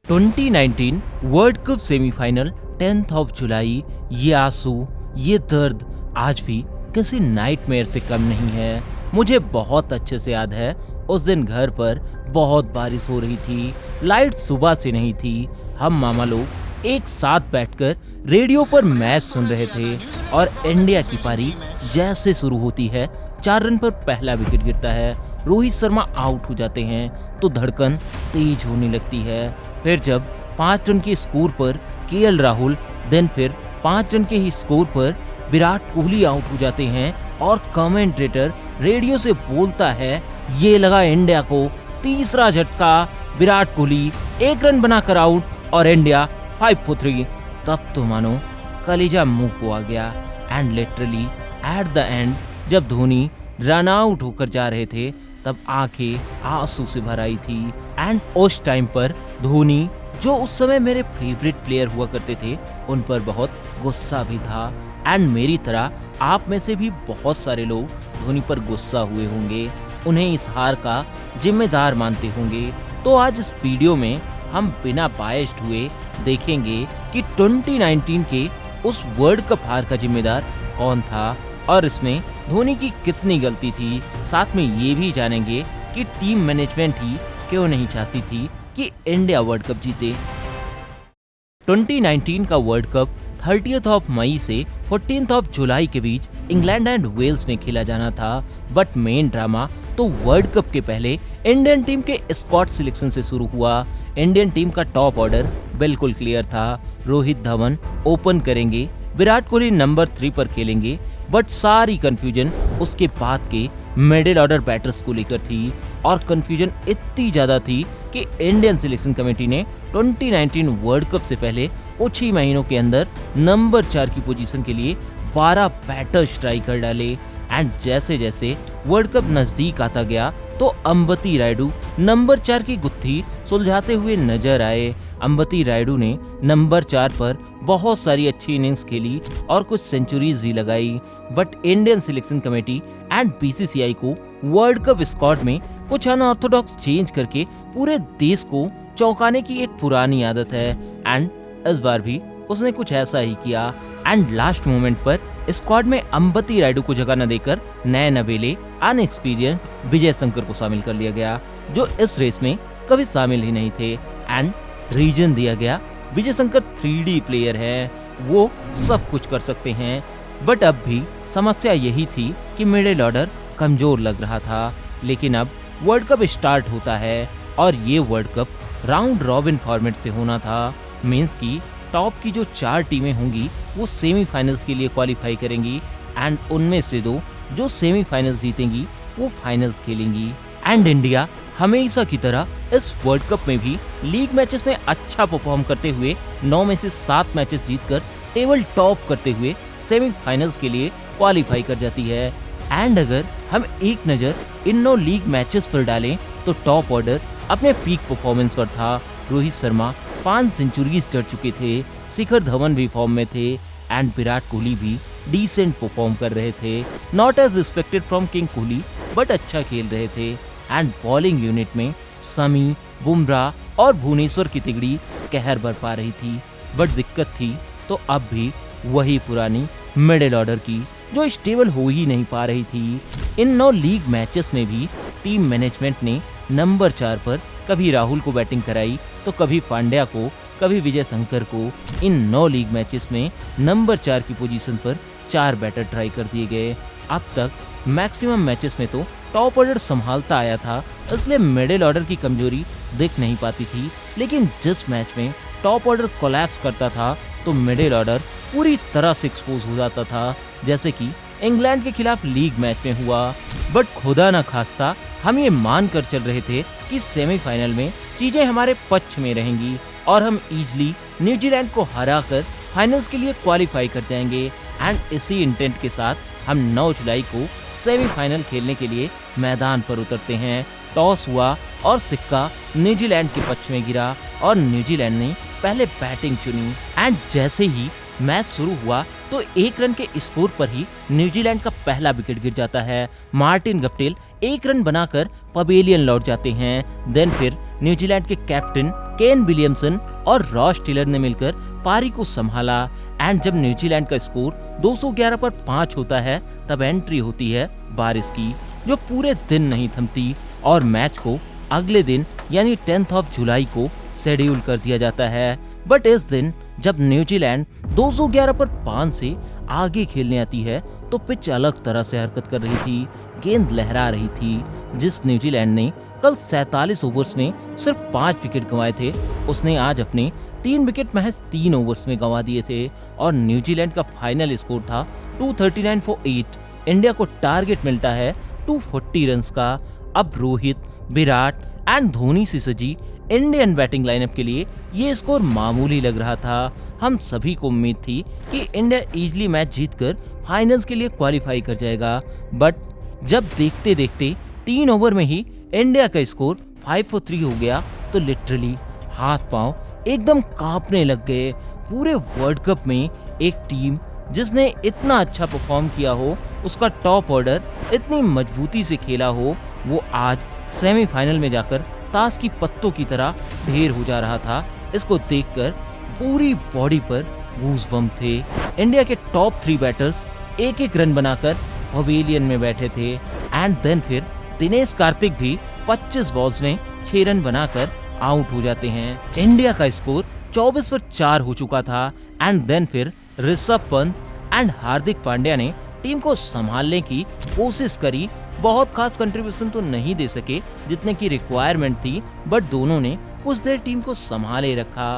2019 world cup semifinal 10th of July. ये आंसू, ये दर्द आज भी किसी नाइटमेयर से कम नहीं है। मुझे बहुत अच्छे से याद है, उस दिन घर पर बहुत बारिश हो रही थी, लाइट सुबह से नहीं थी। हम मामा लोग एक साथ बैठकर रेडियो पर मैच सुन रहे थे और इंडिया की पारी जैसे शुरू होती है, 4 रन पर पहला विकेट गिरता है, रोहित शर्मा आउट हो जाते हैं तो धड़कन तेज होने लगती है। फिर जब 5 रन के स्कोर पर केएल राहुल, देन फिर 5 रन के ही स्कोर पर विराट कोहली आउट हो जाते हैं और कमेंटेटर रेडियो से बोलता है, ये लगा इंडिया को तीसरा झटका, विराट कोहली 1 रन बनाकर आउट और इंडिया 5 for 3। तब तो मानो कलेजा मुंह को आ गया। And literally at the end जब धोनी रन आउट होकर जा रहे थे तब आंखें आंसू से भर आई थी। एंड उस टाइम पर धोनी, जो उस समय मेरे फेवरेट प्लेयर हुआ करते थे, उन पर बहुत गुस्सा भी था। एंड मेरी तरह आप में से भी बहुत सारे लोग धोनी पर गुस्सा हुए होंगे, उन्हें इस हार का जिम्मेदार मानते होंगे। तो आज इस वीडियो में हम बिना बायस्ड हुए देखेंगे कि 2019 के उस वर्ल्ड कप हार का जिम्मेदार कौन था और इसने धोनी की कितनी गलती थी। साथ में ये भी जानेंगे कि टीम मैनेजमेंट ही क्यों नहीं चाहती थी कि इंडिया वर्ल्ड कप जीते। 2019 का world cup 30th of May से 14th ऑफ जुलाई के बीच इंग्लैंड एंड वेल्स में खेला जाना था। बट मेन ड्रामा तो वर्ल्ड कप के पहले इंडियन टीम के स्क्वाड सिलेक्शन से शुरू हुआ। इंडियन टीम का टॉप ऑर्डर बिल्कुल क्लियर था। रोहित धवन ओपन करेंगे, विराट कोहली नंबर 3 पर खेलेंगे। बट सारी कंफ्यूजन उसके बाद के मिडिल ऑर्डर बैटर्स को लेकर थी और कंफ्यूजन इतनी ज़्यादा थी कि इंडियन सिलेक्शन कमेटी ने 2019 वर्ल्ड कप से पहले कुछ ही महीनों के अंदर नंबर 4 की पोजीशन के लिए 12 बैटर्स ट्राई कर डाले। एंड जैसे जैसे वर्ल्ड कप नज़दीक आता गया तो अंबती रायडू नंबर 4 की गुत्थी सुलझाते हुए नजर आए। अंबती रायडू ने नंबर 4 पर बहुत सारी अच्छी इनिंग्स खेली और कुछ सेंचुरीज भी लगाई। But Indian selection committee and BCCI को वर्ल्ड कप स्क्वाड में कुछ अनऑर्थोडॉक्स चेंज करके पूरे देश को चौंकाने की एक पुरानी आदत है। एंड इस बार भी उसने कुछ ऐसा ही किया। एंड लास्ट मोमेंट पर स्क्वाड में अंबती रायडू को जगह न देकर नए नवेले अनएक्सपीरियंस विजय शंकर को शामिल कर लिया गया, जो इस रेस में कभी शामिल ही नहीं थे। एंड रीजन दिया गया, विजय शंकर 3D प्लेयर है, वो सब कुछ कर सकते हैं। बट अब भी समस्या यही थी कि मिडिल ऑर्डर कमजोर लग रहा था। लेकिन अब वर्ल्ड कप स्टार्ट होता है और ये world cup round robin format से होना था। मींस की टॉप की जो 4 टीमें होंगी वो सेमीफाइनल्स के लिए क्वालिफाई करेंगी एंड उनमें से 2 जो सेमीफाइनल्स जीतेंगी वो फाइनल्स खेलेंगी। एंड इंडिया हमेशा की तरह इस वर्ल्ड कप में भी लीग मैचेस में अच्छा परफॉर्म करते हुए 9 में से 7 मैचेस जीतकर टेबल टॉप करते हुए सेमीफाइनल्स के लिए क्वालिफाई कर जाती है। एंड अगर हम एक नज़र इन 9 लीग मैचेस पर डालें तो टॉप ऑर्डर अपने पीक परफॉर्मेंस पर था। रोहित शर्मा 5 सेंचुरीज चढ़ चुके थे, शिखर धवन भी फॉर्म में थे एंड विराट कोहली भी डिसेंट परफॉर्म कर रहे थे। Not as expected from king Kohli, but अच्छा खेल रहे थे। एंड बॉलिंग यूनिट में समी, बुमराह और भुवनेश्वर की तिगड़ी कहर बरपा रही थी। बट दिक्कत थी तो अब भी वही पुरानी मिडिल ऑर्डर की, जो स्टेबल हो ही नहीं पा रही थी। इन 9 लीग मैचेस में भी टीम मैनेजमेंट ने नंबर 4 पर कभी राहुल को बैटिंग कराई तो कभी पांड्या को, कभी विजय शंकर को। इन 9 लीग मैचेस में नंबर 4 की पोजीशन पर 4 बैटर ट्राई कर दिए गए। अब तक मैक्सिमम मैचेस में तो टॉप ऑर्डर संभालता आया था, इसलिए मिडिल ऑर्डर की कमजोरी दिख नहीं पाती थी। लेकिन जिस मैच में टॉप ऑर्डर कोलैप्स करता था तो मिडिल ऑर्डर पूरी तरह से एक्सपोज हो जाता था, जैसे कि इंग्लैंड के खिलाफ लीग मैच में हुआ। बट खुदा ना खास्ता हम ये मान कर चल रहे थे कि सेमीफाइनल में चीजें हमारे पक्ष में रहेंगी और हम इजीली न्यूजीलैंड को हराकर फाइनल्स के लिए क्वालिफाई कर जाएंगे। एंड इसी इंटेंट के साथ हम 9 जुलाई को सेमीफाइनल खेलने के लिए मैदान पर उतरते हैं। टॉस हुआ और सिक्का न्यूजीलैंड के पक्ष में गिरा और न्यूजीलैंड ने पहले बैटिंग चुनी। एंड जैसे ही मैच शुरू हुआ तो 1 रन के स्कोर पर ही न्यूजीलैंड का पहला विकेट गिर जाता है। मार्टिन गप्टिल 1 रन बनाकर पवेलियन लौट जाते हैं। देन फिर न्यूजीलैंड के कैप्टन केन विलियमसन और रॉस टेलर ने मिलकर पारी को संभाला एंड जब न्यूजीलैंड का स्कोर 211 पर 5 होता है तब एंट्री होती है बारिश की, जो पूरे दिन नहीं थमती और मैच को अगले दिन यानी 10 जुलाई को शेड्यूल कर दिया जाता है। बट इस दिन जब न्यूजीलैंड 211 पर 5 से आगे खेलने आती है तो पिच अलग तरह से हरकत कर रही थी, गेंद लहरा रही थी। जिस न्यूजीलैंड ने कल 47 ओवर्स में सिर्फ 5 विकेट गंवाए थे, उसने आज अपने 3 विकेट महज 3 ओवर्स में गंवा दिए थे और न्यूजीलैंड का फाइनल स्कोर था 239 फॉर 8। इंडिया को टारगेट मिलता है 240 रन्स का। अब रोहित, विराट एंड धोनी से सजी इंडियन बैटिंग लाइनअप के लिए ये स्कोर मामूली लग रहा था। हम सभी को उम्मीद थी कि इंडिया इजीली मैच जीतकर फाइनल्स के लिए क्वालिफाई कर जाएगा, बट जब देखते देखते 3 ओवर में ही इंडिया का स्कोर 5 for 3 हो गया तो लिटरली हाथ पांव एकदम कांपने लग गए। पूरे वर्ल्ड कप में एक टीम जिसने इतना अच्छा परफॉर्म किया हो, उसका टॉप ऑर्डर इतनी मजबूती से खेला हो, वो आज सेमीफाइनल में जाकर ताश की पत्तों की तरह ढेर हो जा रहा था। इसको देखकर पूरी बॉडी पर गूज़बम्प थे। इंडिया के टॉप 3 बैटर्स एक एक रन बनाकर पवेलियन में बैठे थे एंड देन फिर दिनेश कार्तिक भी 25 बॉल्स में 6 रन बनाकर आउट हो जाते हैं। इंडिया का स्कोर 24 पर 4 हो चुका था एंड देन फिर ऋषभ पंत एंड हार्दिक पांड्या ने टीम को संभालने की कोशिश करी। बहुत खास कंट्रीब्यूशन तो नहीं दे सके जितने की रिक्वायरमेंट थी, बट दोनों ने कुछ देर टीम को संभाले रखा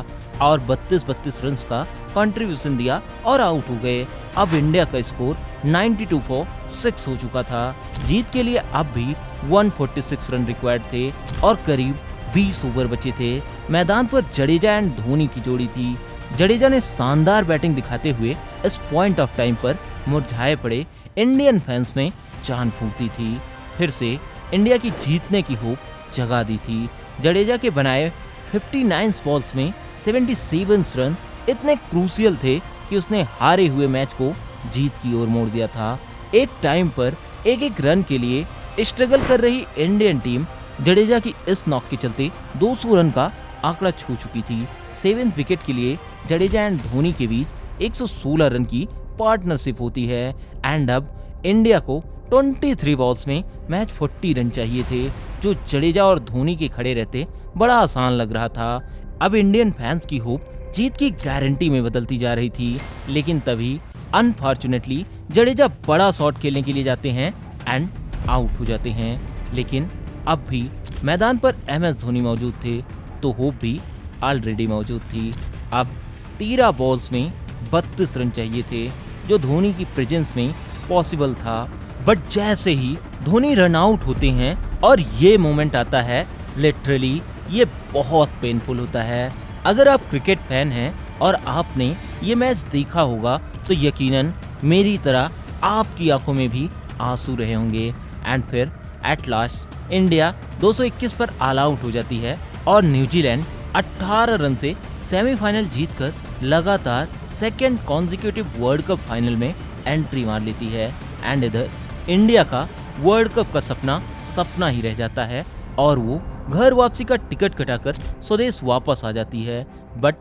और 32 रन का कंट्रीब्यूशन दिया और आउट हो गए। अब इंडिया का स्कोर 92 for 6 हो चुका था। जीत के लिए अब भी 146 रन रिक्वायर्ड थे और करीब 20 ओवर बचे थे। मैदान पर जडेजा एंड धोनी की जोड़ी थी। जडेजा ने शानदार बैटिंग दिखाते हुए इस पॉइंट ऑफ टाइम पर मुरझाए पड़े इंडियन फैंस में जान फूंक दी थी। फिर से इंडिया की जीतने की होप जगा दी थी। जडेजा के बनाए 59 बॉल्स में 77 रन इतने क्रूशियल थे कि उसने हारे हुए मैच को जीत की ओर मोड़ दिया था। एक टाइम पर एक रन के लिए स्ट्रगल कर रही इंडियन टीम जडेजा की इस नॉक के चलते 200 रन का आंकड़ा छू चुकी थी। 7th विकेट के लिए जडेजा एंड धोनी के बीच 116 रन की पार्टनरशिप होती है एंड अब इंडिया को 23 बॉल्स में मैच 40 रन चाहिए थे, जो जडेजा और धोनी के खड़े रहते बड़ा आसान लग रहा था। अब इंडियन फैंस की होप जीत की गारंटी में बदलती जा रही थी, लेकिन तभी अनफॉर्चुनेटली जडेजा बड़ा शॉट खेलने के लिए जाते हैं एंड आउट हो जाते हैं। लेकिन अब भी मैदान पर MS धोनी मौजूद थे तो होप भी ऑलरेडी मौजूद थी। अब 13 बॉल्स में 32 रन चाहिए थे, जो धोनी की प्रेजेंस में पॉसिबल था। बट जैसे ही धोनी रन आउट होते हैं और ये मोमेंट आता है, लिटरली ये बहुत पेनफुल होता है। अगर आप क्रिकेट फैन हैं और आपने ये मैच देखा होगा तो यकीनन मेरी तरह आपकी आंखों में भी आंसू रहे होंगे। एंड फिर एट लास्ट इंडिया 221 पर ऑल आउट हो जाती है और न्यूजीलैंड 18 रन से सेमीफाइनल जीतकर लगातार second consecutive world cup final में एंट्री मार लेती है। एंड इधर इंडिया का वर्ल्ड कप का सपना ही रह जाता है और वो घर वापसी का टिकट कटाकर स्वदेश वापस आ जाती है। बट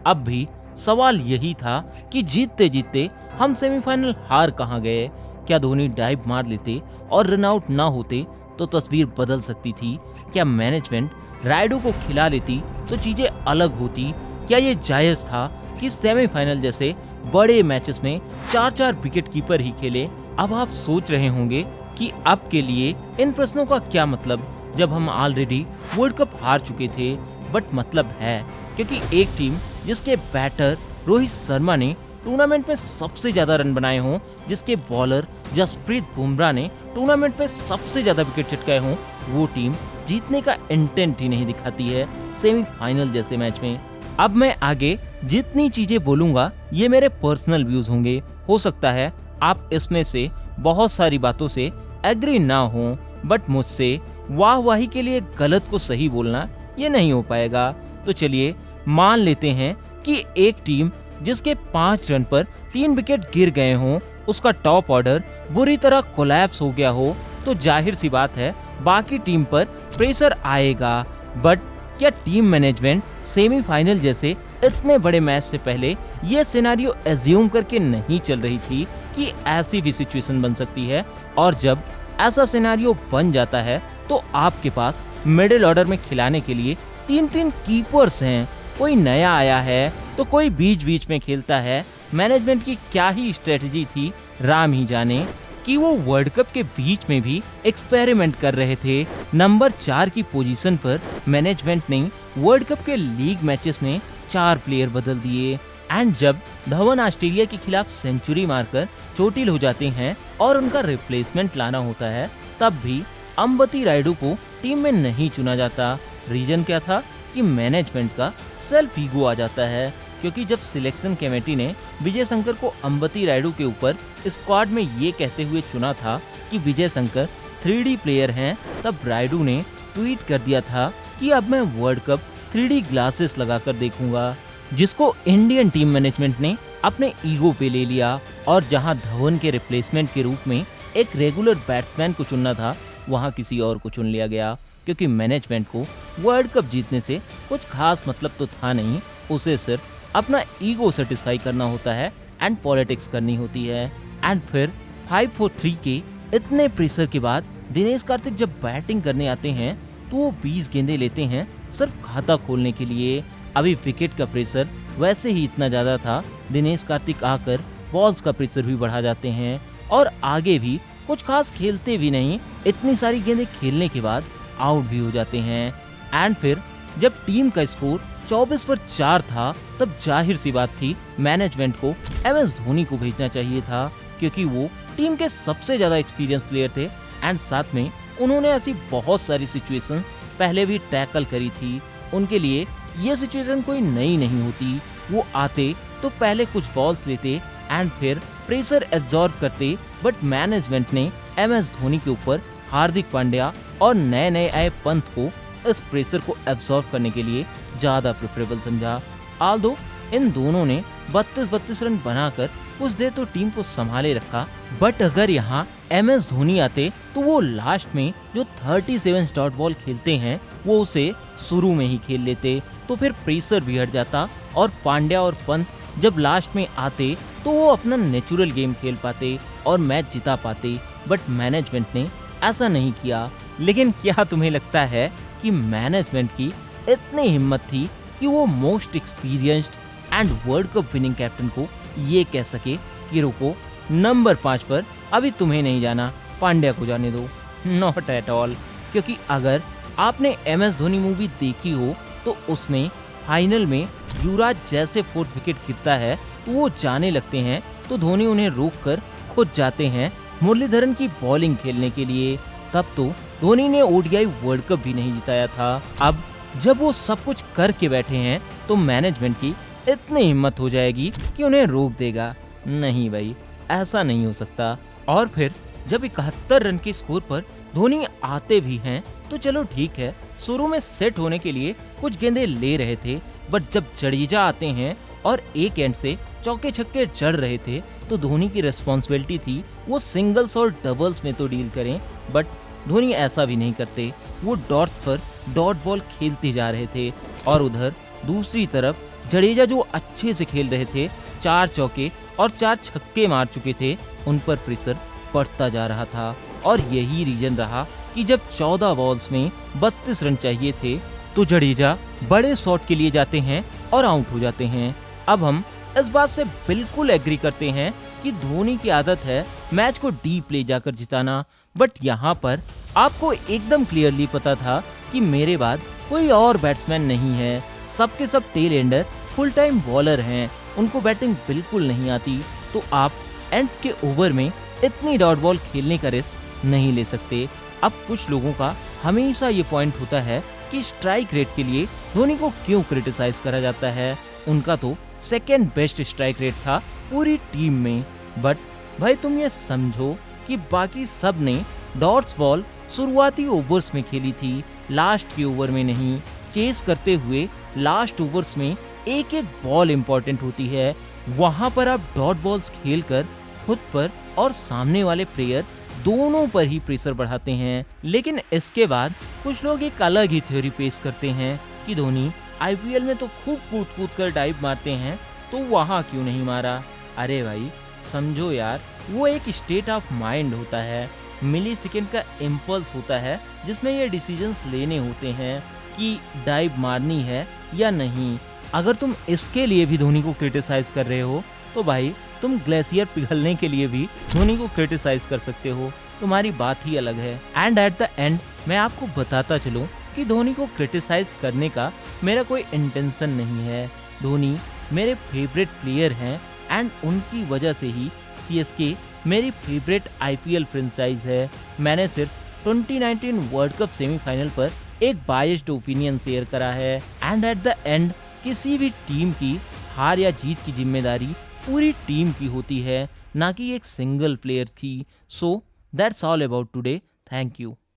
अब भी सवाल यही था कि जीतते जीतते हम सेमीफाइनल हार कहाँ गए। क्या धोनी डाइव मार लेते और रन आउट ना होते तो तस्वीर बदल सकती थी? क्या मैनेजमेंट रायडू को खिला लेती तो चीजें अलग होती? क्या ये जायज था कि सेमीफाइनल जैसे बड़े मैचेस में 4 विकेट कीपर ही खेले? अब आप सोच रहे होंगे कि अब के लिए इन प्रश्नों का क्या मतलब, जब हम ऑलरेडी वर्ल्ड कप हार चुके थे। बट मतलब है, क्योंकि एक टीम जिसके बैटर रोहित शर्मा ने टूर्नामेंट में सबसे ज्यादा रन बनाए हों, जिसके बॉलर जसप्रीत बुमराह ने टूर्नामेंट में सबसे ज्यादा विकेट चटकाए हों, वो टीम जीतने का इंटेंट ही नहीं दिखाती है सेमीफाइनल जैसे मैच में। अब मैं आगे जितनी चीजें बोलूंगा ये मेरे पर्सनल व्यूज होंगे। हो सकता है आप इसमें से बहुत सारी बातों से एग्री ना हो, बट मुझसे वाहवाही के लिए गलत को सही बोलना ये नहीं हो पाएगा। तो चलिए मान लेते हैं कि एक टीम जिसके 5 रन पर 3 विकेट गिर गए हों, उसका टॉप ऑर्डर बुरी तरह कोलैप्स हो गया हो, तो जाहिर सी बात है बाकी टीम पर प्रेशर आएगा। बट क्या टीम मैनेजमेंट सेमीफाइनल जैसे इतने बड़े मैच से पहले ये सिनेरियो एज्यूम करके नहीं चल रही थी कि ऐसी भी सिचुएशन बन सकती है? और जब ऐसा सिनेरियो बन जाता है तो आपके पास मिडिल ऑर्डर में खिलाने के लिए 3-3 कीपर्स हैं। कोई नया आया है तो कोई बीच बीच में खेलता है। मैनेजमेंट की क्या ही स्ट्रेटजी थी, राम ही जाने, कि वो वर्ल्ड कप के बीच में भी एक्सपेरिमेंट कर रहे थे। नंबर 4 की पोजीशन पर मैनेजमेंट ने वर्ल्ड कप के लीग मैचेस में 4 प्लेयर बदल दिए। एंड जब धवन ऑस्ट्रेलिया के खिलाफ सेंचुरी मारकर चोटिल हो जाते हैं और उनका रिप्लेसमेंट लाना होता है, तब भी अंबती रायडू को टीम में नहीं चुना जाता। रीजन क्या था? कि मैनेजमेंट का सेल्फ ईगो आ जाता है, क्योंकि जब सिलेक्शन कमेटी ने विजय शंकर को अंबती रायडू के ऊपर स्क्वाड में ये कहते हुए चुना था कि विजय शंकर 3D प्लेयर हैं, तब रायडू ने ट्वीट कर दिया था कि अब मैं वर्ल्ड कप 3D ग्लासेस लगाकर देखूंगा, जिसको इंडियन टीम मैनेजमेंट ने अपने ईगो पे ले लिया। और जहां धवन के रिप्लेसमेंट के रूप में एक रेगुलर बैट्समैन को चुनना था, वहां किसी और को चुन लिया गया, क्योंकि मैनेजमेंट को वर्ल्ड कप जीतने से कुछ खास मतलब तो था नहीं। उसे सिर्फ अपना ईगो सेटिस्फाई करना होता है एंड पॉलिटिक्स करनी होती है। एंड फिर 5-4-3 के इतने प्रेशर के बाद दिनेश कार्तिक जब बैटिंग करने आते हैं तो वो 20 गेंदें लेते हैं सिर्फ खाता खोलने के लिए। अभी विकेट का प्रेशर वैसे ही इतना ज़्यादा था, दिनेश कार्तिक आकर बॉल्स का प्रेशर भी बढ़ा जाते हैं और आगे भी कुछ खास खेलते भी नहीं। इतनी सारी गेंदें खेलने के बाद आउट भी हो जाते हैं। एंड फिर जब टीम का स्कोर 24/4 था, तब जाहिर सी बात थी मैनेजमेंट को MS धोनी को भेजना चाहिए था, क्योंकि वो टीम के सबसे ज़्यादा एक्सपीरियंस प्लेयर थे। एंड साथ में उन्होंने ऐसी बहुत सारी सिचुएशन पहले भी टैकल करी थी। उनके लिए ये सिचुएशन कोई नई नहीं होती। वो आते तो पहले कुछ बॉल्स लेते एंड फिर प्रेशर एब्जॉर्ब करते, बट मैनेजमेंट ने MS धोनी के ऊपर हार्दिक पांड्या और नए नए आए पंत को इस प्रेशर को एब्जॉर्ब करने के लिए ज़्यादा प्रेफरेबल समझा। आल्दो इन दोनों ने 32 रन बनाकर कुछ देर तो टीम को संभाले रखा, बट अगर यहाँ MS धोनी आते तो वो लास्ट में जो 37 डॉट बॉल खेलते हैं वो उसे शुरू में ही खेल लेते, तो फिर प्रेशर भी हट जाता और पांड्या और पंत जब लास्ट में आते तो वो अपना नेचुरल गेम खेल पाते और मैच जिता पाते। बट मैनेजमेंट ने ऐसा नहीं किया। लेकिन क्या तुम्हें लगता है कि मैनेजमेंट की इतनी हिम्मत थी कि वो most experienced and world cup winning captain को ये कह सके कि रुको, नंबर 5 पर अभी तुम्हें नहीं जाना, पांड्या को जाने दो? Not at all. क्योंकि अगर आपने MS धोनी मूवी देखी हो तो उसमें फाइनल में युवराज जैसे 4th विकेट गिरता है तो वो जाने लगते हैं, तो धोनी उन्हें रोक कर खुद जाते हैं मुरलीधरन की बॉलिंग खेलने के लिए। तब तो धोनी ने ODI वर्ल्ड कप भी नहीं जिताया था। अब जब वो सब कुछ करके बैठे हैं तो मैनेजमेंट की इतनी हिम्मत हो जाएगी कि उन्हें रोक देगा? नहीं भाई, ऐसा नहीं हो सकता। और फिर जब 71 रन के स्कोर पर धोनी आते भी हैं तो चलो ठीक है, शुरू में सेट होने के लिए कुछ गेंदें ले रहे थे, बट जब जडेजा आते हैं और एक एंड से चौके छक्के चढ़ रहे थे तो धोनी की रिस्पॉन्सिबिलिटी थी वो सिंगल्स और डबल्स में तो डील करें, बट धोनी ऐसा भी नहीं करते। वो डॉट्स पर डॉट बॉल खेलते जा रहे थे और उधर दूसरी तरफ जडेजा जो अच्छे से खेल रहे थे, 4 चौके और 4 छक्के मार चुके थे, उन पर प्रेशर बढ़ता जा रहा था। और यही रीजन रहा कि जब 14 बॉल्स में 32 रन चाहिए थे तो जडेजा बड़े शॉट के लिए जाते हैं और आउट हो जाते हैं। अब हम इस बात से बिल्कुल एग्री करते हैं कि धोनी की आदत है मैच को डीप ले जाकर जिताना, बट यहाँ पर आपको एकदम क्लियरली पता था कि मेरे बाद कोई और बैट्समैन नहीं है, सबके सब tail ender full time bowler हैं, उनको बैटिंग बिल्कुल नहीं आती, तो आप एंड्स के ओवर में इतनी डॉट बॉल खेलने का रिस्क नहीं ले सकते। अब कुछ लोगों का हमेशा ये पॉइंट होता है कि स्ट्राइक रेट के लिए धोनी को क्यों क्रिटिसाइज करा जाता है, उनका तो सेकेंड बेस्ट स्ट्राइक रेट था पूरी टीम में। बट भाई तुम ये समझो कि बाकी सब ने डॉट्स बॉल शुरुआती ओवर्स में खेली थी, लास्ट के ओवर में नहीं। चेस करते हुए लास्ट ओवर्स में एक एक बॉल इंपॉर्टेंट होती है, वहां पर आप डॉट बॉल्स खेलकर खुद पर और सामने वाले प्लेयर दोनों पर ही प्रेशर बढ़ाते हैं। लेकिन इसके बाद कुछ लोग एक अलग ही थ्योरी पेश करते हैं कि धोनी आईपीएल में तो खूब कूद कूद कर डाइव मारते हैं, तो वहाँ क्यों नहीं मारा। अरे भाई समझो यार, वो एक स्टेट ऑफ माइंड होता है, मिली सेकेंड का इम्पल्स होता है जिसमें ये डिसीजंस लेने होते हैं कि डाइव मारनी है या नहीं। अगर तुम इसके लिए भी धोनी को क्रिटिसाइज कर रहे हो तो भाई तुम ग्लेशियर पिघलने के लिए भी धोनी को क्रिटिसाइज कर सकते हो, तुम्हारी बात ही अलग है। एंड एट द एंड मैं आपको बताता चलूं कि धोनी को क्रिटिसाइज करने का मेरा कोई इंटेंशन नहीं है। धोनी मेरे फेवरेट प्लेयर हैं एंड उनकी वजह से ही सीएसके मेरी फेवरेट आईपीएल फ्रेंचाइज है। मैंने सिर्फ 2019 वर्ल्ड कप सेमीफाइनल पर एक बायस्ड ओपिनियन शेयर करा है। एंड एट द एंड किसी भी टीम की हार या जीत की जिम्मेदारी पूरी टीम की होती है, ना कि एक सिंगल प्लेयर की। So that's all about today. Thank you.